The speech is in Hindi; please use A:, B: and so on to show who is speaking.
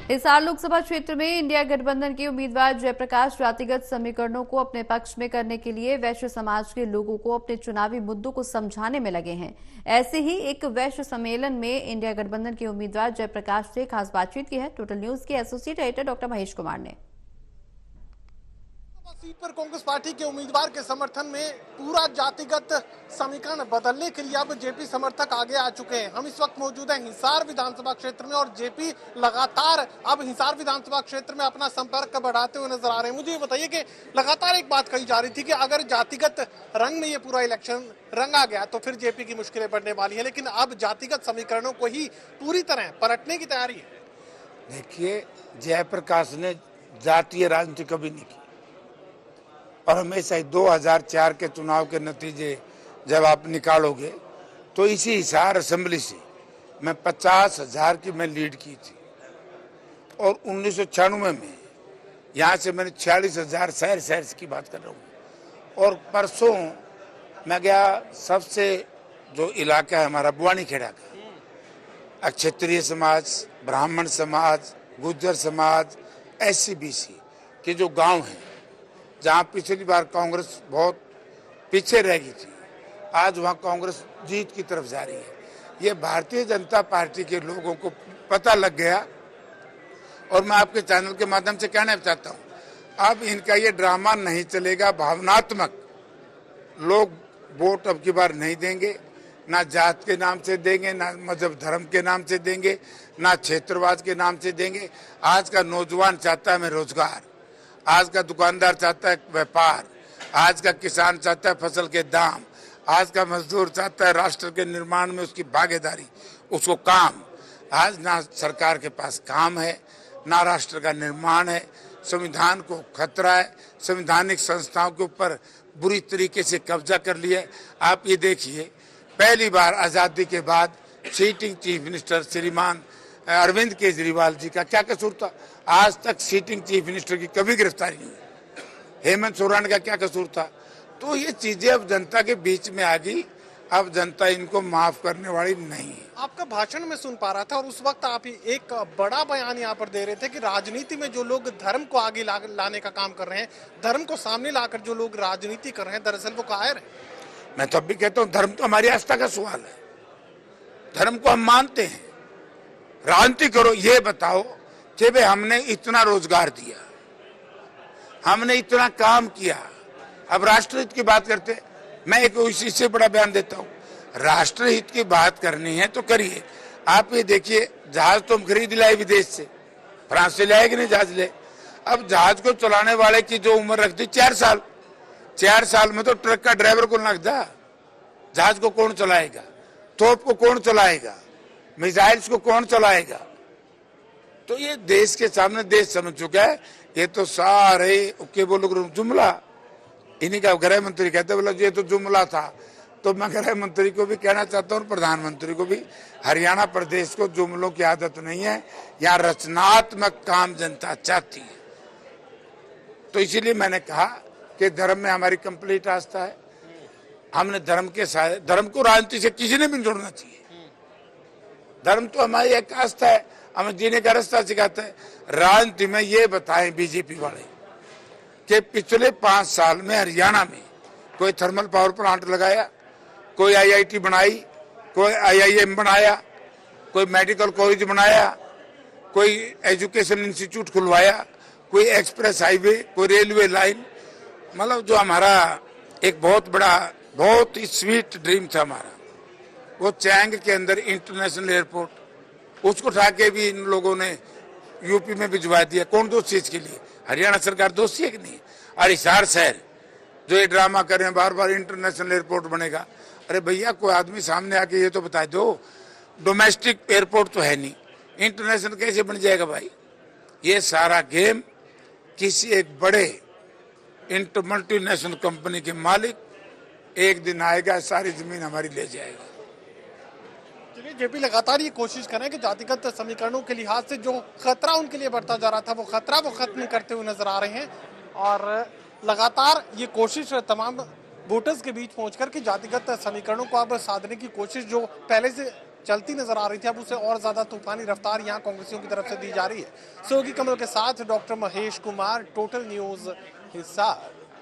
A: हिसार लोकसभा क्षेत्र में इंडिया गठबंधन के उम्मीदवार जयप्रकाश जातिगत समीकरणों को अपने पक्ष में करने के लिए वैश्य समाज के लोगों को अपने चुनावी मुद्दों को समझाने में लगे हैं। ऐसे ही एक वैश्य सम्मेलन में इंडिया गठबंधन के उम्मीदवार जयप्रकाश से खास बातचीत की है टोटल न्यूज के associate editor doctor Mahesh Kumar ने।
B: सीट पर कांग्रेस पार्टी के उम्मीदवार के समर्थन में पूरा जातिगत समीकरण बदलने के लिए अब जेपी समर्थक आगे आ चुके हैं। हम इस वक्त मौजूद हैं हिसार विधानसभा क्षेत्र में और जेपी लगातार अब हिसार विधानसभा क्षेत्र में अपना संपर्क बढ़ाते हुए नजर आ रहे हैं। मुझे ये बताइए कि लगातार एक बात कही जा रही थी कि अगर जातिगत रंग में ये पूरा इलेक्शन रंगा गया तो फिर जेपी की मुश्किलें बढ़ने वाली है, लेकिन अब जातिगत समीकरणों को ही पूरी तरह पलटने की तैयारी है।
C: देखिए, जयप्रकाश ने जातीय राजनीति कभी नहीं की और हमेशा 2004 के चुनाव के नतीजे जब आप निकालोगे तो इसी हिसार असेंबली से मैं 50,000 की मैं लीड की थी और 1996 में यहाँ से मैंने 46,000 शहर की बात कर रहा हूँ। और परसों मैं गया, सबसे जो इलाका है हमारा बुआनीखेड़ा का, क्षत्रिय समाज, ब्राह्मण समाज, गुर्जर समाज, SC/BC के जो गांव हैं जहां पिछली बार कांग्रेस बहुत पीछे रह गई थी, आज वहां कांग्रेस जीत की तरफ जा रही है। ये भारतीय जनता पार्टी के लोगों को पता लग गया और मैं आपके चैनल के माध्यम से कहना चाहता हूं, अब इनका ये ड्रामा नहीं चलेगा। भावनात्मक लोग वोट अब की बार नहीं देंगे, ना जात के नाम से देंगे, ना मजहब धर्म के नाम से देंगे, ना क्षेत्रवाद के नाम से देंगे। आज का नौजवान चाहता है मैं रोजगार, आज का दुकानदार चाहता है व्यापार, आज का किसान चाहता है फसल के दाम, आज का मजदूर चाहता है राष्ट्र के निर्माण में उसकी भागीदारी, उसको काम। आज ना सरकार के पास काम है, ना राष्ट्र का निर्माण है, संविधान को खतरा है, संवैधानिक संस्थाओं के ऊपर बुरी तरीके से कब्जा कर लिया है। आप ये देखिए, पहली बार आजादी के बाद सीटिंग चीफ मिनिस्टर श्रीमान अरविंद केजरीवाल जी का क्या कसूर था? आज तक सीटिंग चीफ मिनिस्टर की कभी गिरफ्तारी नहीं हुई। हेमंत सोरेन का क्या कसूर था? तो ये चीजें अब जनता के बीच में आ गई, अब जनता इनको माफ करने वाली नहीं है।
B: आपका भाषण में सुन पा रहा था और उस वक्त आप एक बड़ा बयान यहाँ पर दे रहे थे कि राजनीति में जो लोग धर्म को आगे लाने का काम कर रहे हैं, धर्म को सामने लाकर जो लोग राजनीति कर रहे हैं, दरअसल वो कायर है।
C: मैं तो अब भी कहता हूँ, धर्म तो हमारी आस्था का सवाल है, धर्म को हम मानते हैं। राजनीति करो, ये बताओ कि भाई हमने इतना रोजगार दिया, हमने इतना काम किया, अब राष्ट्रहित की बात करते। मैं एक इससे बड़ा बयान देता हूँ, राष्ट्रहित की बात करनी है तो करिए। आप ये देखिए, जहाज तो हम खरीद लाए विदेश से, फ्रांस से लाए कि नहीं जहाज ले। अब जहाज को चलाने वाले की जो उम्र रख दी 4 साल, 4 साल में तो ट्रक का ड्राइवर को लग जा, जहाज को कौन चलाएगा? तोप को कौन चलाएगा? मिसाइल्स को कौन चलाएगा? तो ये देश के सामने देश समझ चुका है। ये तो सारे केवल जुमला, इन्हीं का गृह मंत्री कहते बोला ये तो जुमला था। तो मैं गृह मंत्री को भी कहना चाहता हूँ, प्रधानमंत्री को भी, हरियाणा प्रदेश को जुमलों की आदत नहीं है, यहाँ रचनात्मक काम जनता चाहती है। तो इसीलिए मैंने कहा कि धर्म में हमारी कंप्लीट आस्था है। हमने धर्म को राजनीति से किसी ने भी जोड़ना चाहिए। धर्म तो हमारी एक आस्था है, हमें जीने का रास्ता सिखाता है। राजनीति में ये बताएं बीजेपी वाले कि पिछले 5 साल में हरियाणा में कोई थर्मल पावर प्लांट लगाया, कोई IIT बनाई, कोई IIM बनाया, कोई मेडिकल कॉलेज बनाया, कोई एजुकेशन इंस्टीट्यूट खुलवाया, कोई एक्सप्रेस हाईवे, कोई रेलवे लाइन। मतलब जो हमारा एक बहुत बड़ा, बहुत ही स्वीट ड्रीम था हमारा, वो चैंग के अंदर इंटरनेशनल एयरपोर्ट, उसको उठा के भी इन लोगों ने यूपी में भिजवा दिया। कौन दोष चीज के लिए? हरियाणा सरकार दोषी है कि नहीं? और हिसार शहर जो ये ड्रामा कर रहे हैं, बार बार इंटरनेशनल एयरपोर्ट बनेगा। अरे भैया, कोई आदमी सामने आके ये तो बता दो, डोमेस्टिक एयरपोर्ट तो है नहीं, इंटरनेशनल कैसे बन जाएगा भाई? ये सारा गेम किसी एक बड़े मल्टीनेशनल कंपनी के मालिक एक दिन आएगा, सारी जमीन हमारी ले जाएगा।
B: चलिए, जेपी लगातार ये कोशिश कर रहे हैं कि जातिगत समीकरणों के लिहाज से जो खतरा उनके लिए बढ़ता जा रहा था, वो खतरा वो खत्म करते हुए नजर आ रहे हैं। और लगातार ये कोशिश तमाम वोटर्स के बीच पहुंचकर कि जातिगत समीकरणों को अब साधने की कोशिश जो पहले से चलती नजर आ रही थी, अब उसे और ज्यादा तूफानी रफ्तार यहाँ कांग्रेसियों की तरफ से दी जा रही है। सहयोगी कमल के साथ doctor Mahesh Kumar, total news, Hisar.